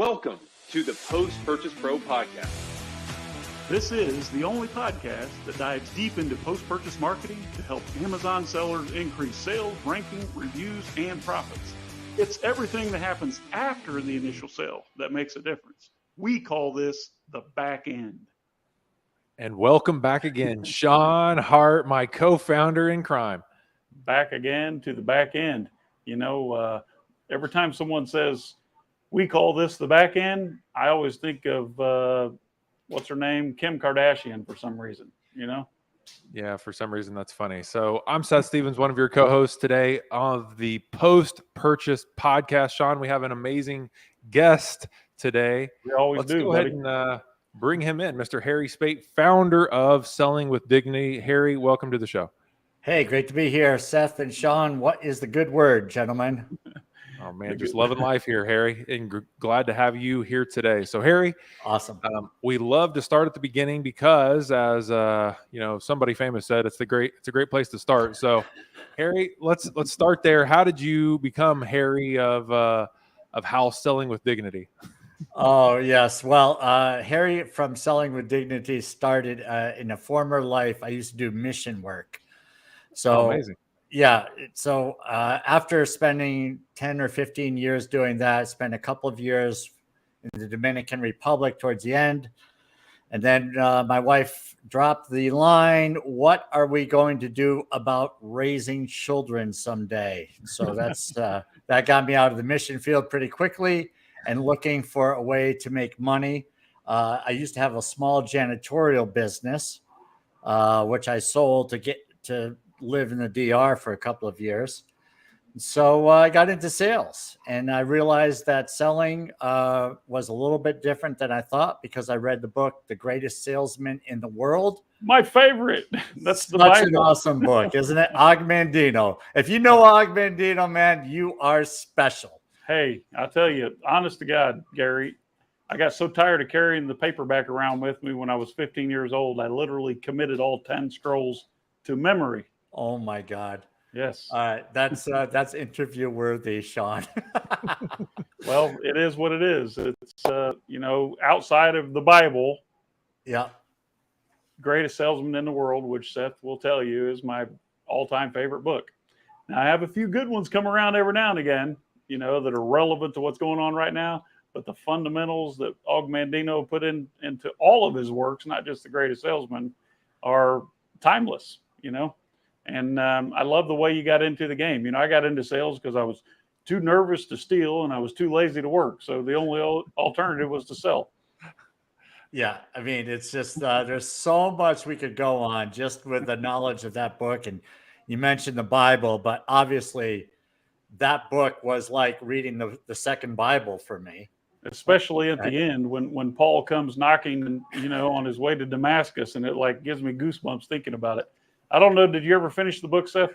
Welcome to the Post-Purchase Pro Podcast. This is the only podcast that dives deep into post-purchase marketing to help Amazon sellers increase sales, ranking, reviews, and profits. It's everything that happens after the initial sale that makes a difference. We call this the back end. And welcome back again, Sean Hart, my co-founder in crime. Back again to the back end. You know, every time someone says, we call this the back end, I always think of, what's her name? Kim Kardashian for some reason, you know? Yeah, for some reason, that's funny. So I'm Seth Stevens, one of your co-hosts today of the Post-Purchase Podcast. Sean, we have an amazing guest today. We always Let's do, go buddy. ahead and bring him in, Mr. Harry Spaight, founder of Selling with Dignity. Harry, welcome to the show. Hey, great to be here, Seth and Sean. What is the good word, gentlemen? Oh, man, just loving life here, Harry, and glad to have you here today. So, Harry, awesome. We love to start at the beginning because, as you know, somebody famous said, it's a great place to start. So, Harry, let's start there. How did you become Harry of House Selling with Dignity? Oh, yes. Well, Harry from Selling with Dignity started in a former life. I used to do mission work. So amazing. Yeah. So after spending 10 or 15 years doing that, I spent a couple of years in the Dominican Republic towards the end. And then my wife dropped the line, what are we going to do about raising children someday? So that's that got me out of the mission field pretty quickly and looking for a way to make money. I used to have a small janitorial business, which I sold to get to live in the DR for a couple of years. So I got into sales, and I realized that selling was a little bit different than I thought because I read the book, The Greatest Salesman in the World. My favorite. That's the Such an awesome book, isn't it? Og Mandino. If you know Og Mandino, man, you are special. Hey, I tell you, honest to God, Gary, I got so tired of carrying the paperback around with me when I was 15 years old. I literally committed all 10 scrolls to memory. Oh my God. Yes. That's interview worthy, Sean. Well, it is what it is. It's, you know, outside of the Bible. Yeah. Greatest Salesman in the World, which Seth will tell you is my all-time favorite book. Now, I have a few good ones come around every now and again, you know, that are relevant to what's going on right now. But the fundamentals that Og Mandino put into all of his works, not just The Greatest Salesman, are timeless, you know. And I love the way you got into the game. You know, I got into sales because I was too nervous to steal and I was too lazy to work. So the only alternative was to sell. Yeah. I mean, it's just there's so much we could go on just with the knowledge of that book. And you mentioned the Bible, but obviously that book was like reading the second Bible for me. Especially at the end when Paul comes knocking, you know, on his way to Damascus, and it like gives me goosebumps thinking about it. I don't know. Did you ever finish the book, Seth?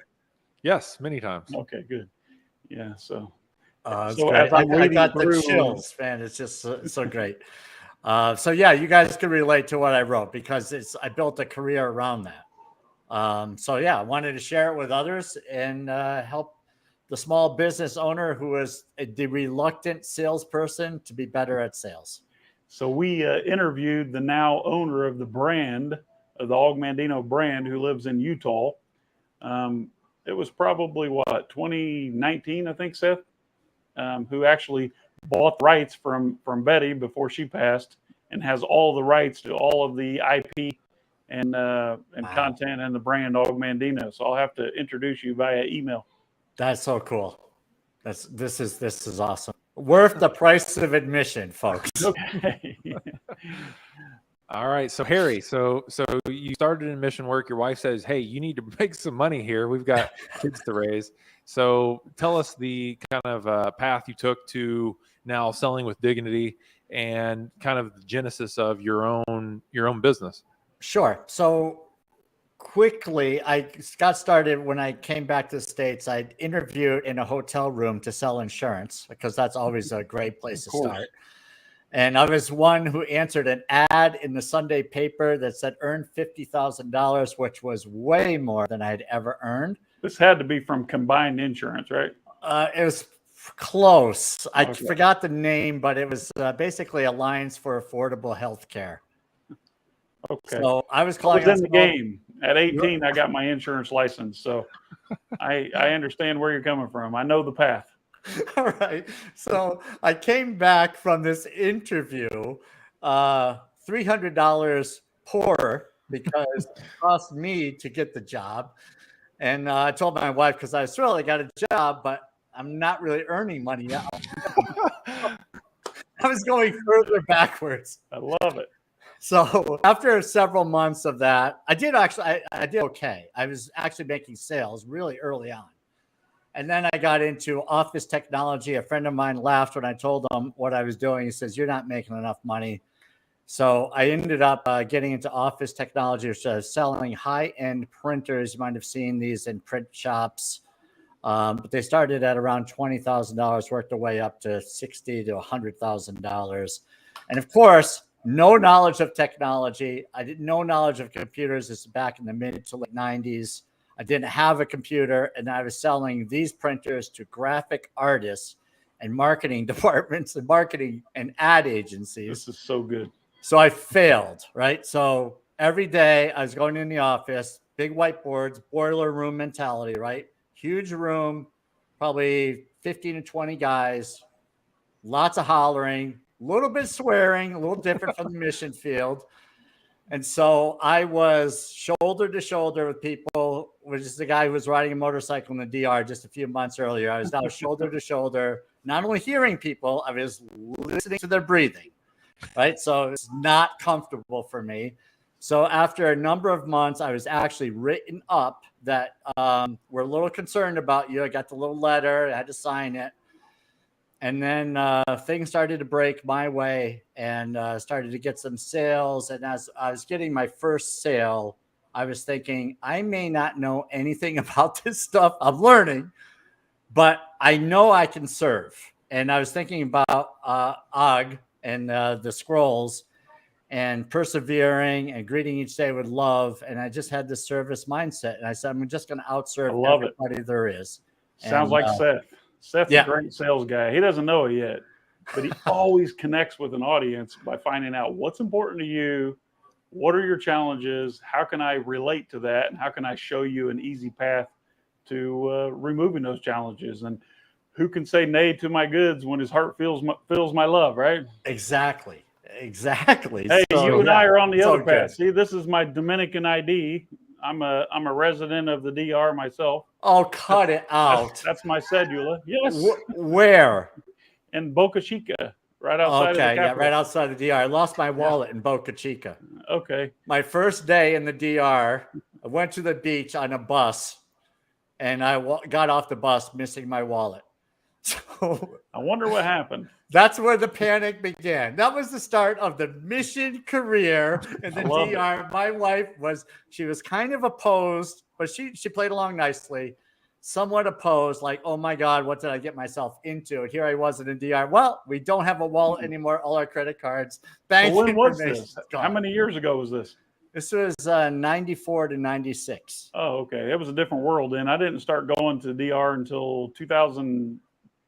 Yes, many times. Okay, good. Yeah, so. So I got the chills, man. It's just so great. So yeah, you guys can relate to what I wrote because I built a career around that. So yeah, I wanted to share it with others and help the small business owner who is the reluctant salesperson to be better at sales. So we interviewed the now owner of the brand, of the Og Mandino brand, who lives in Utah. It was probably 2019, I think, Seth, who actually bought the rights from Betty before she passed and has all the rights to all of the IP and content and the brand Og Mandino. So I'll have to introduce you via email. That's so cool. This is awesome. Worth the price of admission, folks. Okay. All right. So, Harry, so you started in mission work. Your wife says, hey, you need to make some money here. We've got kids to raise. So tell us the kind of path you took to now Selling with Dignity and kind of the genesis of your own business. Sure. So quickly, I got started when I came back to the States. I interviewed in a hotel room to sell insurance because that's always a great place to start. And I was one who answered an ad in the Sunday paper that said earn $50,000, which was way more than I had ever earned. This had to be from Combined Insurance, right? It was Close. I Okay. forgot the name, but it was basically Alliance for Affordable Healthcare. Okay. So I was I calling. was in the game. At 18, I got my insurance license. So I understand where you're coming from. I know the path. All right. So I came back from this interview, $300 poorer because it cost me to get the job. And I told my wife, because I was thrilled I got a job, but I'm not really earning money yet. I was going further backwards. I love it. So after several months of that, I did okay. I was actually making sales really early on. And then I got into office technology. A friend of mine laughed when I told him what I was doing. He says, "You're not making enough money." So I ended up getting into office technology, which is selling high-end printers. You might have seen these in print shops. But they started at around $20,000, worked their way up to $60,000 to $100,000. And of course, no knowledge of technology. I did no knowledge of computers. This is back in the mid to late 90s. I didn't have a computer, and I was selling these printers to graphic artists and marketing departments and marketing and ad agencies. This is so good. So I failed, right? So every day I was going in the office, big whiteboards, boiler room mentality, right? Huge room, probably 15 to 20 guys, lots of hollering, a little bit swearing, a little different from the mission field. And so I was shoulder to shoulder with people, which is the guy who was riding a motorcycle in the DR just a few months earlier. I was now shoulder to shoulder, not only hearing people, I was listening to their breathing, right? So it's not comfortable for me. So after a number of months, I was actually written up that we're a little concerned about you. I got the little letter, I had to sign it. And then things started to break my way and started to get some sales. And as I was getting my first sale, I was thinking, I may not know anything about this stuff. I'm learning, but I know I can serve. And I was thinking about Og and the scrolls and persevering and greeting each day with love. And I just had this service mindset. And I said, I'm just going to outserve everybody there is. Sounds like Seth. Seth's a great sales guy. He doesn't know it yet, but he always connects with an audience by finding out what's important to you, what are your challenges, how can I relate to that, and how can I show you an easy path to removing those challenges. And who can say nay to my goods when his heart feels my love, right? Exactly. Hey, so, you and I are on the other path. See, this is my Dominican ID. I'm a resident of the DR myself. Oh, cut it out. That's my cedula. Yes. Where? In Boca Chica, right outside of the capital. Yeah, right outside the DR. I lost my wallet in Boca Chica. Okay. My first day in the DR, I went to the beach on a bus, and I got off the bus missing my wallet. So I wonder what happened. That's where the panic began. That was the start of the mission career in the DR. My wife was kind of opposed, but she played along nicely, somewhat opposed, like, oh my God, what did I get myself into? And here I was in the DR. Well, we don't have a wallet anymore. All our credit cards, bank when was information. This? How many years ago was this? This was 94 to 96. Oh, okay. It was a different world then. I didn't start going to DR until 2010,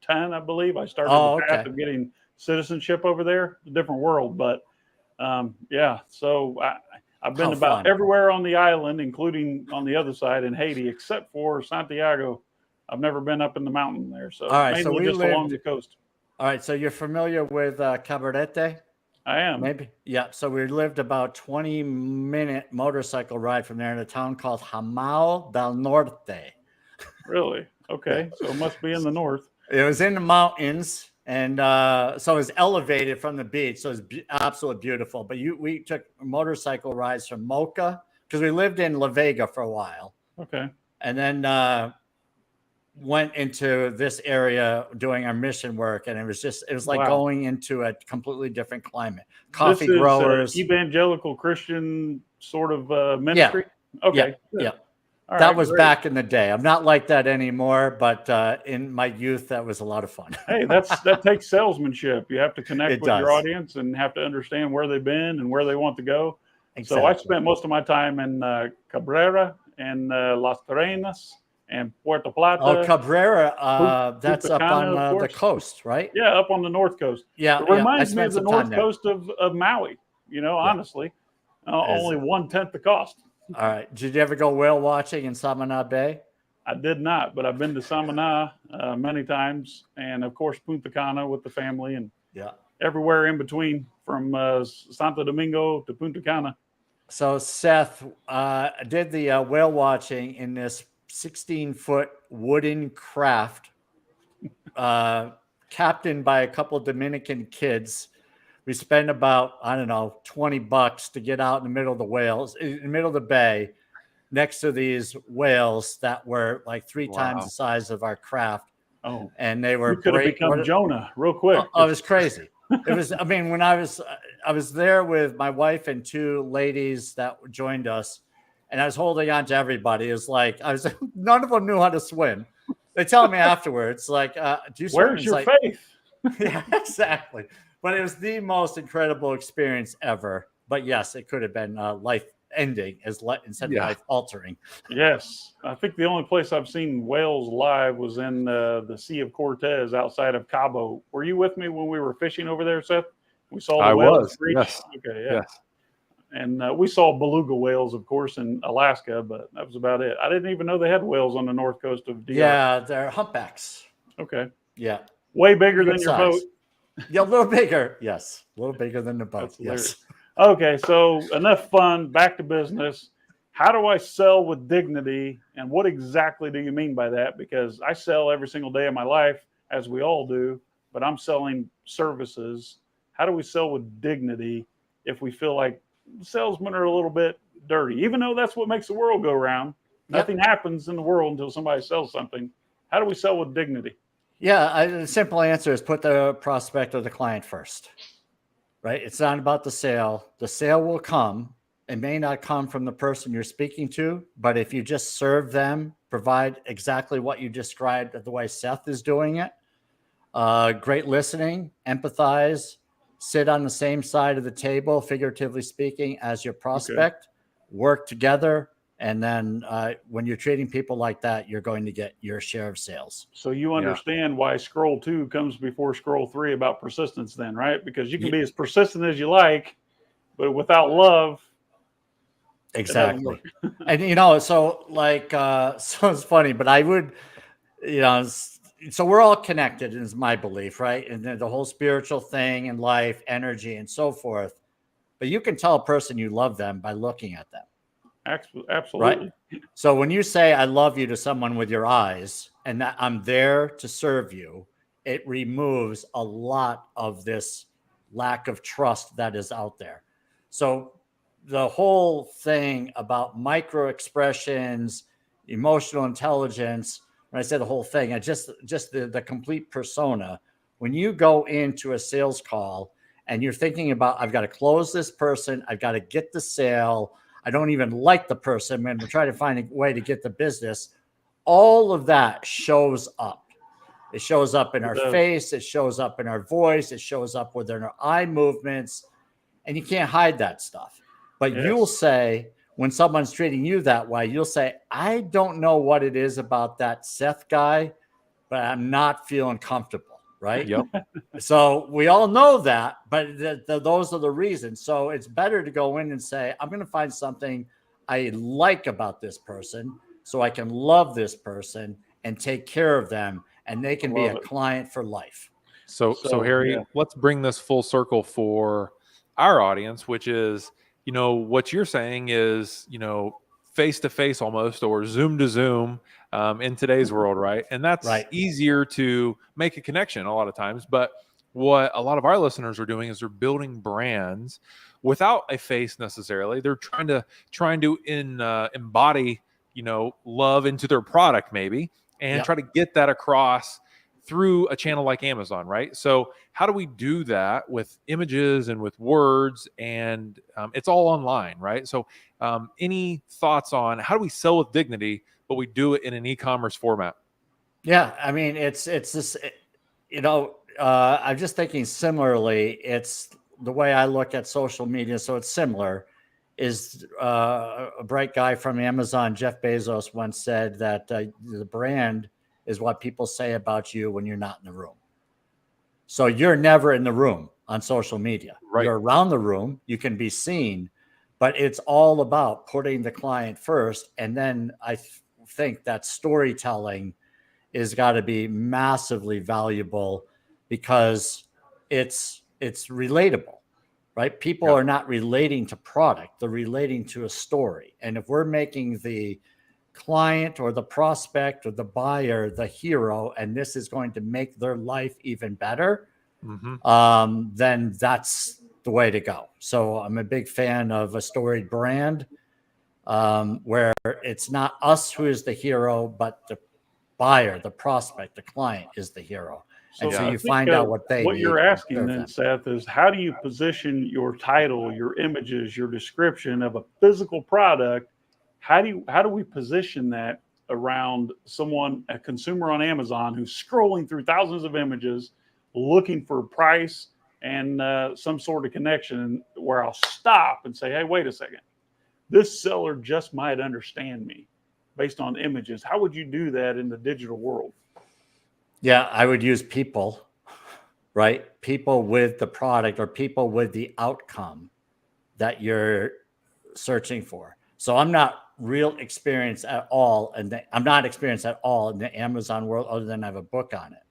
I believe. I started the path of getting citizenship over there. A different world, but yeah. So I've been about everywhere on the island, including on the other side in Haiti, except for Santiago. I've never been up in the mountain there. So mainly just along the coast. All right. So you're familiar with Cabarete? I am. Maybe. Yeah. So we lived about 20-minute motorcycle ride from there in a town called Jamal del Norte. Really? Okay. So it must be in the north. It was in the mountains, and so it was elevated from the beach. So it was absolutely beautiful. But we took motorcycle rides from Mocha because we lived in La Vega for a while. Okay. And then went into this area doing our mission work, and it was like going into a completely different climate. Coffee growers, evangelical Christian sort of ministry. Yeah. Okay. Yeah. That was back in the day. I'm not like that anymore, but in my youth, that was a lot of fun. Hey, that takes salesmanship. You have to connect with your audience and have to understand where they've been and where they want to go. Exactly. So I spent most of my time in Cabrera and Las Terrenas and Puerto Plata. Oh, Cabrera, that's Punta up Cana, on of the course. coast, right? Yeah, up on the north coast. Yeah, It I reminds me spent of the some time north there. coast of Maui. Honestly, only 1/10 the cost. All right. Did you ever go whale watching in Samana Bay? I did not, but I've been to Samana many times, and of course Punta Cana with the family, and everywhere in between from Santo Domingo to Punta Cana. So Seth did the whale watching in this 16-foot wooden craft, captained by a couple Dominican kids. We spent about, I don't know, $20 to get out in the middle of the whales, in the middle of the bay, next to these whales that were like 3 times the size of our craft. Oh, and they were you could have become Jonah real quick. Oh, it was crazy. It was, I mean, when I was there with my wife and 2 ladies that joined us, and I was holding on to everybody. It was like, none of them knew how to swim. They tell me afterwards, like, do you swim? Where's your faith? Yeah, exactly. But it was the most incredible experience ever. But yes, it could have been life ending instead of life altering. Yes. I think the only place I've seen whales live was in the Sea of Cortez outside of Cabo. Were you with me when we were fishing over there, Seth? We saw the whales. Yes. Okay. Yeah. Yes. And we saw beluga whales, of course, in Alaska, but that was about it. I didn't even know they had whales on the north coast of DR. Yeah, they're humpbacks. Okay. Yeah. Way bigger than your boat. Yeah, a little bigger. Yes. A little bigger than the boat. Yes. Okay. So enough fun. Back to business. How do I sell with dignity? And what exactly do you mean by that? Because I sell every single day of my life, as we all do, but I'm selling services. How do we sell with dignity if we feel like salesmen are a little bit dirty, even though that's what makes the world go round? Nothing happens in the world until somebody sells something. How do we sell with dignity? Yeah, the simple answer is put the prospect or the client first, right? It's not about the sale. The sale will come. It may not come from the person you're speaking to, but if you just serve them, provide exactly what you described the way Seth is doing it, great listening, empathize, sit on the same side of the table, figuratively speaking, as your prospect, work together. And then when you're treating people like that, you're going to get your share of sales. So you understand why scroll 2 comes before scroll 3 about persistence then, right? Because you can be as persistent as you like, but without love. Exactly. And, so like, so it's funny, but I would, so we're all connected is my belief, right? And then the whole spiritual thing and life, energy, and so forth. But you can tell a person you love them by looking at them. Absolutely. Right? So when you say I love you to someone with your eyes and that I'm there to serve you, it removes a lot of this lack of trust that is out there. So the whole thing about micro expressions, emotional intelligence, when I say the whole thing, I just the complete persona. When you go into a sales call and you're thinking about, I've got to close this person, I've got to get the sale, I don't even like the person, I'm going to try to find a way to get the business. All of that shows up. It shows up in our face. It shows up in our voice. It shows up within our eye movements. And you can't hide that stuff. But you'll say, when someone's treating you that way, you'll say, I don't know what it is about that Seth guy, but I'm not feeling comfortable. Right. Yep. So we all know that, but those are the reasons. So it's better to go in and say, I'm going to find something I like about this person so I can love this person and take care of them, and they can be a client for life. So Harry, let's bring this full circle for our audience, which is, what you're saying is, face to face almost, or Zoom to Zoom in today's world, right? And that's easier to make a connection a lot of times. But what a lot of our listeners are doing is they're building brands without a face necessarily. They're trying to embody, love into their product maybe, and try to get that across through a channel like Amazon, right? So how do we do that with images and with words, and it's all online, right? So any thoughts on how do we sell with dignity, but we do it in an e-commerce format? Yeah, I mean, it's this, I'm just thinking similarly. It's the way I look at social media. So it's similar. is a bright guy from Amazon, Jeff Bezos, once said that the brand is what people say about you when you're not in the room. So you're never in the room on social media. Right. You're around the room. You can be seen, but it's all about putting the client first. And then I think that storytelling is got to be massively valuable because it's relatable, right? People are not relating to product. They're relating to a story. And if we're making the client or the prospect or the buyer the hero, and this is going to make their life even better, then that's the way to go. So I'm a big fan of a storied brand where it's not us who is the hero, but the buyer, the prospect, the client is the hero. So you find out what they what need. you're asking then, Seth, is how do you position your title, your images, your description of a physical product? How do we position that around someone, a consumer on Amazon who's scrolling through thousands of images, looking for price and some sort of connection where I'll stop and say, hey, wait a second. This seller just might understand me based on images. How would you do that in the digital world? Yeah, I would use people, right? People with the product or people with the outcome that you're searching for. So I'm not real experienced at all. And I'm not experienced at all in the Amazon world other than I have a book on it.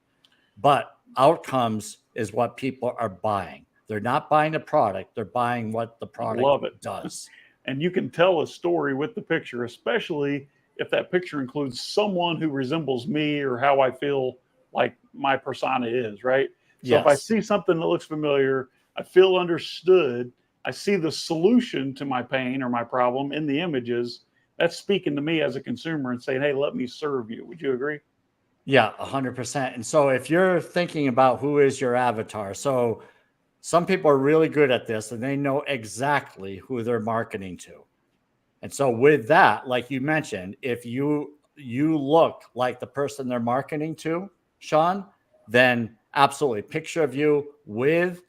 But outcomes is what people are buying. They're not buying the product. They're buying what the product does. And you can tell a story with the picture, especially if that picture includes someone who resembles me or how I feel like my persona is, right? So if I see something that looks familiar, I feel understood, I see the solution to my pain or my problem in the images, that's speaking to me as a consumer and saying, hey, let me serve you. Would you agree? Yeah, 100%. And so if you're thinking about who is your avatar, so some people are really good at this and they know exactly who they're marketing to. And so with that, like you mentioned, if you look like the person they're marketing to, Sean, then absolutely picture of you with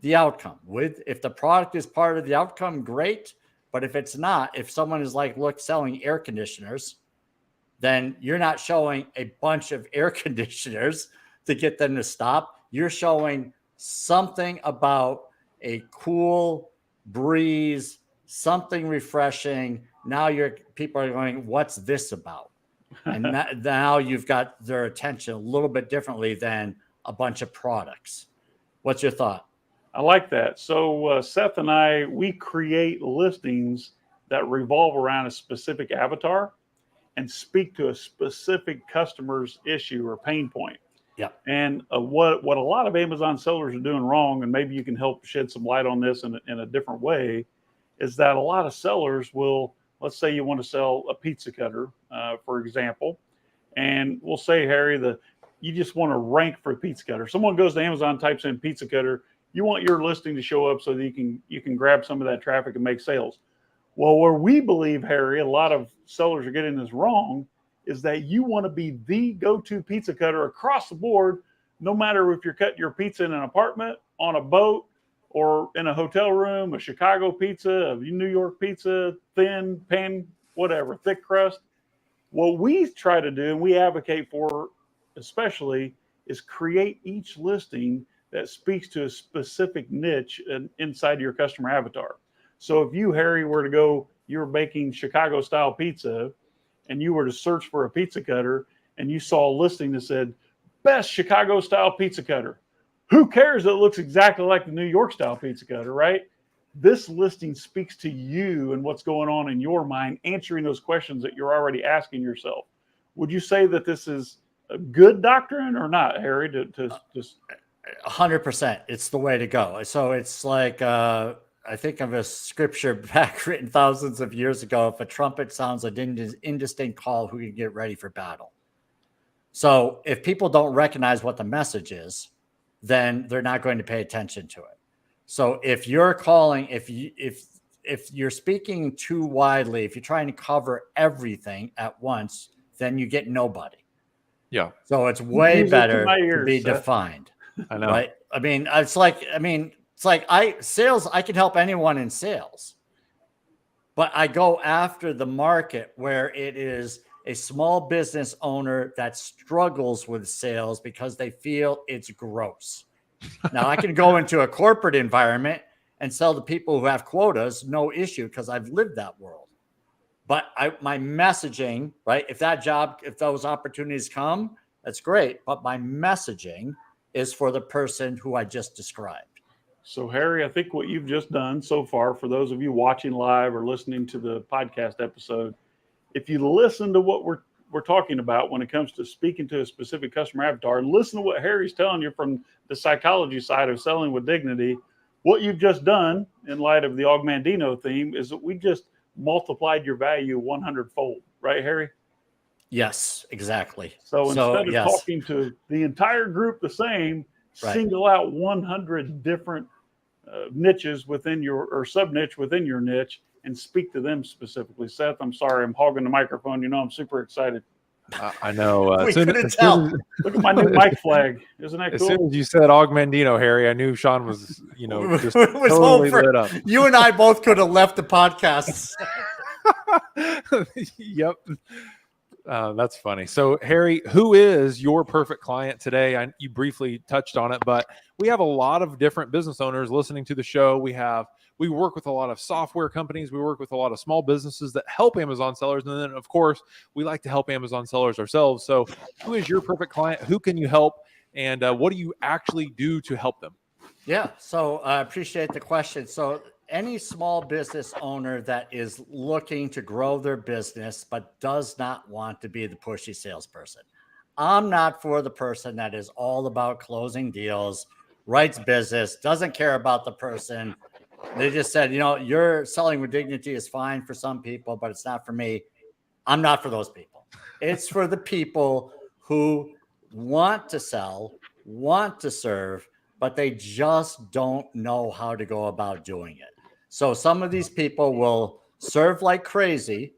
the outcome. If the product is part of the outcome, great. But if it's not, if someone is like, look, selling air conditioners, then you're not showing a bunch of air conditioners to get them to stop. You're showing something about a cool breeze, something refreshing. Now people are going, what's this about? And now you've got their attention a little bit differently than a bunch of products. What's your thought? I like that. So Seth and I, we create listings that revolve around a specific avatar and speak to a specific customer's issue or pain point. Yeah. And what a lot of Amazon sellers are doing wrong, and maybe you can help shed some light on this in a different way, is that a lot of sellers will, let's say you want to sell a pizza cutter, for example, and we'll say, Harry, you just want to rank for a pizza cutter. Someone goes to Amazon, types in pizza cutter, you want your listing to show up so that you can grab some of that traffic and make sales. Well, where we believe, Harry, a lot of sellers are getting this wrong, is that you want to be the go-to pizza cutter across the board, no matter if you're cutting your pizza in an apartment, on a boat, or in a hotel room, a Chicago pizza, a New York pizza, thin, pan, whatever, thick crust. What we try to do, and we advocate for especially, is create each listing that speaks to a specific niche inside your customer avatar. So if you, Harry, were to go, you're baking Chicago style pizza and you were to search for a pizza cutter and you saw a listing that said, best Chicago style pizza cutter. Who cares that it looks exactly like the New York style pizza cutter, right? This listing speaks to you and what's going on in your mind, answering those questions that you're already asking yourself. Would you say that this is a good doctrine or not, Harry, to just 100%. It's the way to go. So it's like, I think of a scripture back written thousands of years ago. If a trumpet sounds an indistinct call, who can get ready for battle? So if people don't recognize what the message is, then they're not going to pay attention to it. So if you're calling, if you're speaking too widely, if you're trying to cover everything at once, then you get nobody. Yeah. So it's way better to be defined. I know. Right? I mean, it's like sales. I can help anyone in sales, but I go after the market where it is a small business owner that struggles with sales because they feel it's gross. Now, I can go into a corporate environment and sell to people who have quotas, no issue, because I've lived that world. But my messaging, right? If those opportunities come, that's great. But my messaging is for the person who I just described. So, Harry, I think what you've just done so far, for those of you watching live or listening to the podcast episode, if you listen to what we're talking about when it comes to speaking to a specific customer avatar, and listen to what Harry's telling you from the psychology side of selling with dignity, what you've just done in light of the Augmentino theme is that we just multiplied your value 100-fold, right, Harry? Yes, exactly. So instead of talking to the entire group the same, single out 100 different niches within or sub-niche within your niche and speak to them specifically. Seth, I'm sorry, I'm hogging the microphone. You know, I'm super excited. I know. We couldn't tell. Look at my new mic flag. Isn't that cool? As soon as you said Augmentino, Harry, I knew Sean was, just was totally lit up. You and I both could have left the podcast. Yep. That's funny. So, Harry, who is your perfect client today? You briefly touched on it, but we have a lot of different business owners listening to the show. We work with a lot of software companies. We work with a lot of small businesses that help Amazon sellers. And then, of course, we like to help Amazon sellers ourselves. So who is your perfect client? Who can you help? And what do you actually do to help them? Yeah. So I appreciate the question. So any small business owner that is looking to grow their business but does not want to be the pushy salesperson. I'm not for the person that is all about closing deals, writes business, doesn't care about the person. They just said, you're selling with dignity is fine for some people, but it's not for me. I'm not for those people. It's for the people who want to sell, want to serve, but they just don't know how to go about doing it. So some of these people will serve like crazy,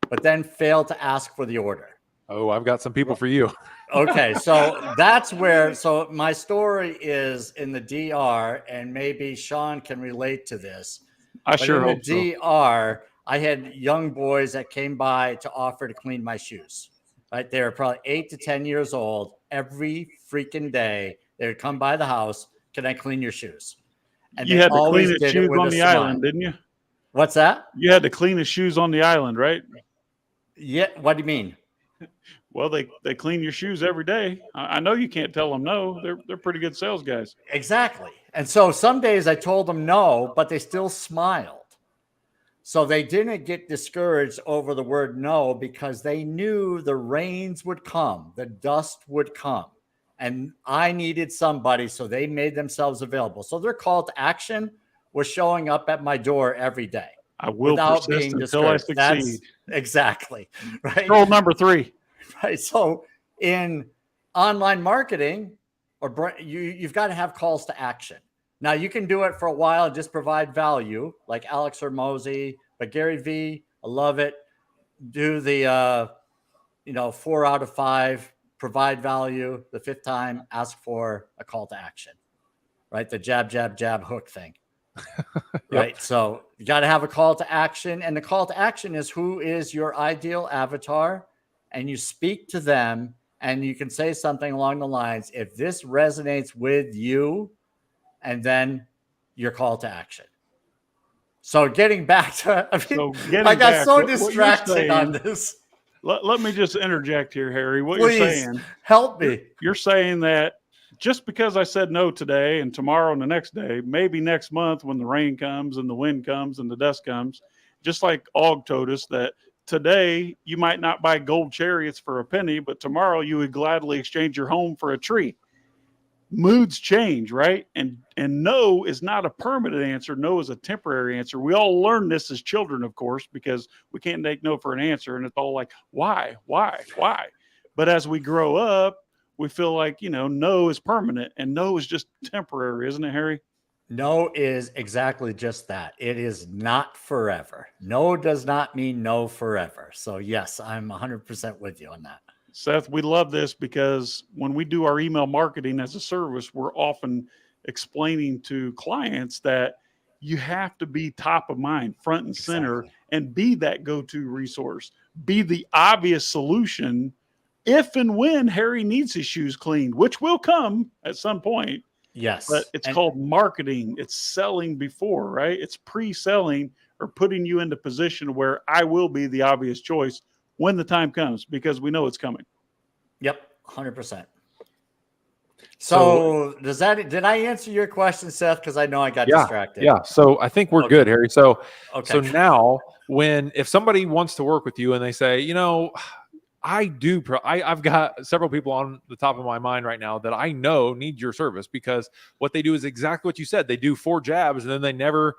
but then fail to ask for the order. Oh, I've got some people for you. Okay, so that's where, my story is in the DR, and maybe Sean can relate to this. I sure hope so. In the DR, I had young boys that came by to offer to clean my shoes. Right, they were probably 8 to 10 years old. Every freaking day, they would come by the house. Can I clean your shoes? And you had to clean his shoes on the island, didn't you? What's that? You had to clean his shoes on the island, right? Yeah. What do you mean? Well, they clean your shoes every day. I know you can't tell them no. They're pretty good sales guys. Exactly. And so some days I told them no, but they still smiled. So they didn't get discouraged over the word no because they knew the rains would come, the dust would come, and I needed somebody. So they made themselves available. So their call to action was showing up at my door every day. I will persist until I succeed. Exactly. Right. Rule number 3. Right. So in online marketing, you've got to have calls to action. Now you can do it for a while and just provide value like Alex Hormozy, but Gary V, I love it. Do the, 4 out of 5, provide value. The 5th time, ask for a call to action, right? The jab, jab, jab, hook thing. Right. So you got to have a call to action, and the call to action is who is your ideal avatar, and you speak to them and you can say something along the lines, if this resonates with you, and then your call to action. So getting back to, I got so distracted on this. Let me just interject here, Harry. What Please, you're saying, help me. You're saying that just because I said no today and tomorrow and the next day, maybe next month when the rain comes and the wind comes and the dust comes, just like Og told us that today you might not buy gold chariots for a penny, but tomorrow you would gladly exchange your home for a tree. Moods change, right? And no is not a permanent answer. No is a temporary answer. We all learn this as children, of course, because we can't take no for an answer. And it's all like, why? But as we grow up, we feel like, no is permanent and no is just temporary, isn't it, Harry? No is exactly just that. It is not forever. No does not mean no forever. So yes, I'm 100% with you on that. Seth, we love this because when we do our email marketing as a service, we're often explaining to clients that you have to be top of mind, front and center, Exactly. and be that go-to resource. Be the obvious solution if and when Harry needs his shoes cleaned, which will come at some point. Yes. But it's And called marketing. It's selling before, right? It's pre-selling or putting you into position where I will be the obvious choice when the time comes, because we know it's coming. yep, 100%. So did I answer your question, Seth? Because I know I got distracted. Yeah. So I think we're good, Harry. So now if somebody wants to work with you and they say, I've got several people on the top of my mind right now that I know need your service, because what they do is exactly what you said. They do 4 jabs and then they never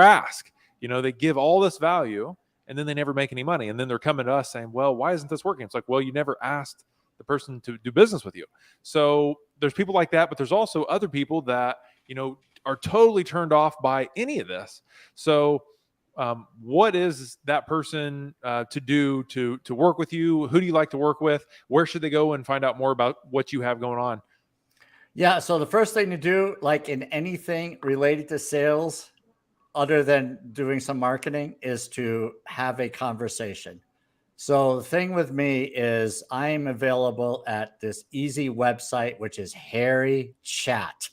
ask. They give all this value and then they never make any money. And then they're coming to us saying, well, why isn't this working? It's like, well, you never asked the person to do business with you. So there's people like that, but there's also other people that, are totally turned off by any of this. So what is that person to do to work with you? Who do you like to work with? Where should they go and find out more about what you have going on? Yeah. So the first thing to do, like in anything related to sales, other than doing some marketing, is to have a conversation. So the thing with me is I'm available at this easy website, which is Harry Chat.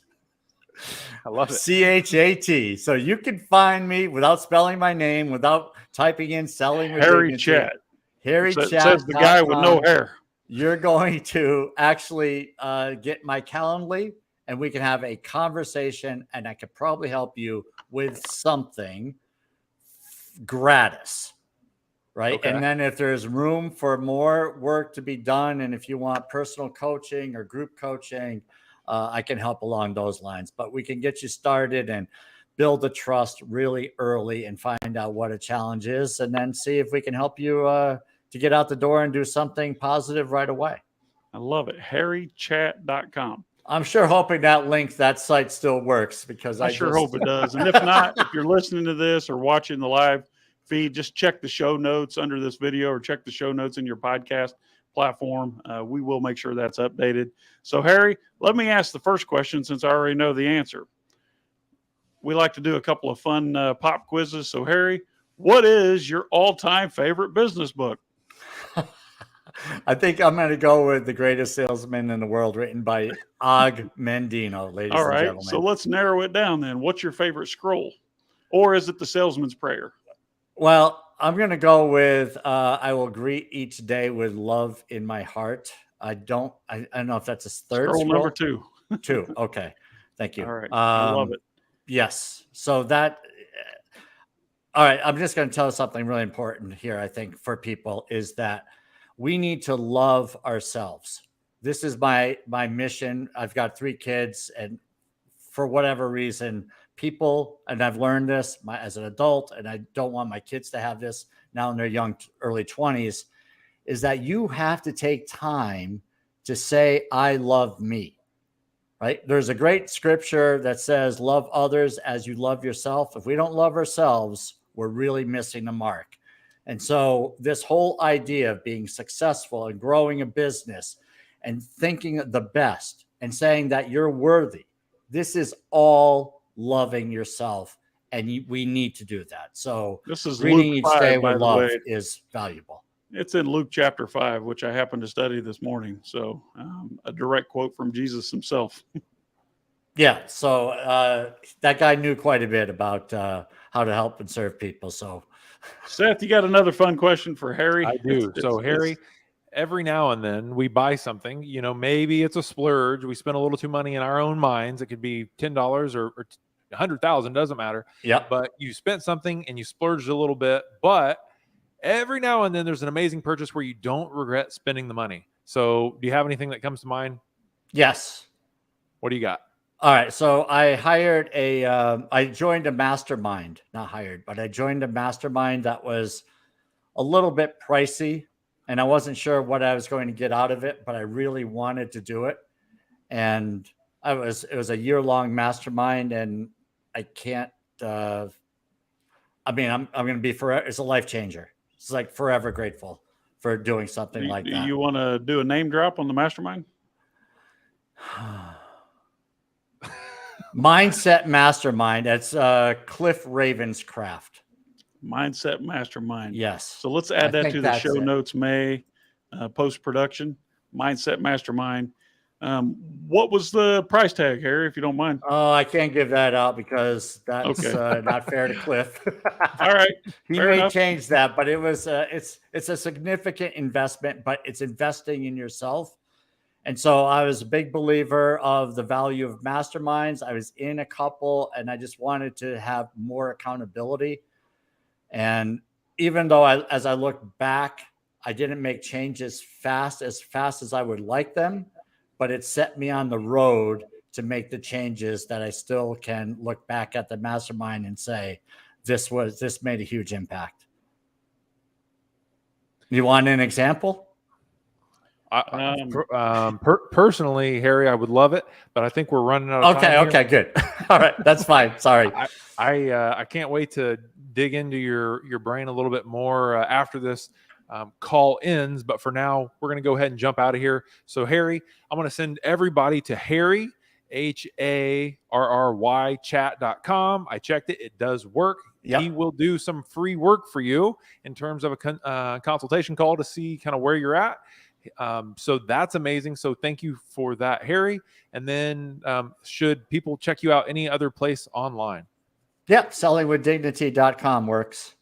I love it. CHAT. So you can find me without spelling my name, without typing in selling with Harry dignity. Chat. Harry It Chat. says the guy with no hair. You're going to actually get my Calendly, and we can have a conversation, and I could probably help you with something gratis. Right. Okay. And then if there's room for more work to be done, and if you want personal coaching or group coaching, I can help along those lines. But we can get you started and build the trust really early and find out what a challenge is, and then see if we can help you to get out the door and do something positive right away. I love it. HarryChat.com. I'm sure hoping that site still works, because I sure hope it does. And if not, if you're listening to this or watching the live feed, just check the show notes under this video, or check the show notes in your podcast platform. We will make sure that's updated. So, Harry, let me ask the first question, since I already know the answer. We like to do a couple of fun pop quizzes. So, Harry, what is your all-time favorite business book? I think I'm going to go with The Greatest Salesman in the World, written by Og Mandino, ladies All and right. gentlemen. So let's narrow it down then. What's your favorite scroll? Or is it The Salesman's Prayer? Well, I'm going to go with I will greet each day with love in my heart. I don't know if that's a third Scroll number 2. 2. Okay. Thank you. All right. I love it. Yes. So all right. I'm just going to tell you something really important here, I think, for people, is that we need to love ourselves. This is my mission. I've got 3 kids, and for whatever reason, people, and I've learned this as an adult, and I don't want my kids to have this now in their young, early 20s, is that you have to take time to say, I love me, right? There's a great scripture that says, love others as you love yourself. If we don't love ourselves, we're really missing the mark. And so this whole idea of being successful and growing a business and thinking the best and saying that you're worthy, this is all loving yourself, and we need to do that. So this is reading Luke each 5, day by with the love way. is valuable. It's in Luke chapter 5, which I happened to study this morning. So a direct quote from Jesus himself. Yeah. So that guy knew quite a bit about how to help and serve people. So Seth, you got another fun question for Harry? I do. Harry, every now and then we buy something, maybe it's a splurge. We spend a little too money in our own minds. It could be $10 or 100,000, doesn't matter. Yeah. But you spent something and you splurged a little bit, but every now and then there's an amazing purchase where you don't regret spending the money. So do you have anything that comes to mind? Yes. What do you got? All right. So I I joined a mastermind, not hired, but I joined a mastermind that was a little bit pricey, and I wasn't sure what I was going to get out of it, but I really wanted to do it. And it was a year-long mastermind, and I can't, I'm going to be forever. It's a life changer. It's like forever grateful for doing something like that. Do you want to do a name drop on the mastermind? Mindset Mastermind. That's Cliff Ravenscraft. Mindset Mastermind. Yes. So let's add that think to the that's show it. notes, May, post-production. Mindset Mastermind. What was the price tag, Harry, if you don't mind? Oh, I can't give that out because that's Okay. not fair to Cliff. All right. He Fair may enough. change that, but it was it's a significant investment, but it's investing in yourself. And so I was a big believer of the value of masterminds. I was in a couple and I just wanted to have more accountability. And even though as I look back, I didn't make changes as fast as I would like them, but it set me on the road to make the changes that I still can look back at the mastermind and say, this made a huge impact. You want an example? Personally, Harry, I would love it, but I think we're running out of time. Okay, good. All right, that's fine. Sorry. I can't wait to dig into your brain a little bit more after this call ends. But for now, we're going to go ahead and jump out of here. So, Harry, I'm going to send everybody to Harry, HARRY chat.com. I checked it. It does work. Yep. He will do some free work for you in terms of a consultation call to see kind of where you're at. So that's amazing. So thank you for that, Harry. And then should people check you out any other place online? Yep. Sellingwithdignity.com works.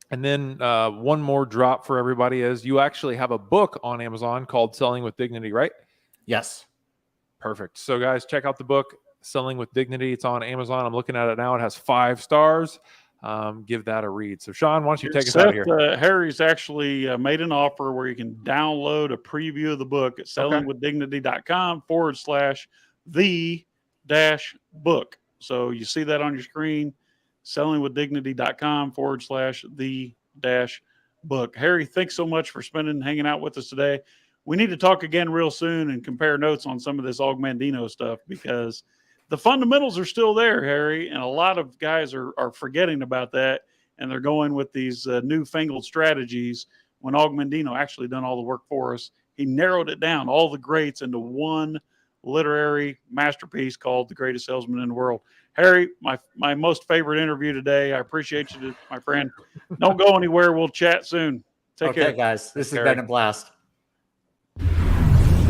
And then one more drop for everybody is you actually have a book on Amazon called Selling with Dignity, right? Yes. Perfect. So guys, check out the book, Selling with Dignity. It's on Amazon. I'm looking at it now. It has 5 stars. Give that a read. So Sean, why don't you take us out of here? Harry's actually made an offer where you can download a preview of the book at sellingwithdignity.com/the-book. So you see that on your screen, sellingwithdignity.com/the-book. Harry, thanks so much for hanging out with us today. We need to talk again real soon and compare notes on some of this Augmandino stuff because the fundamentals are still there, Harry, and a lot of guys are forgetting about that, and they're going with these newfangled strategies when Augmandino actually done all the work for us. He narrowed it down, all the greats, into one literary masterpiece called The Greatest Salesman in the World. Harry, my most favorite interview today. I appreciate you, my friend. Don't go anywhere. We'll chat soon. Take care. Okay, guys. This has been a blast.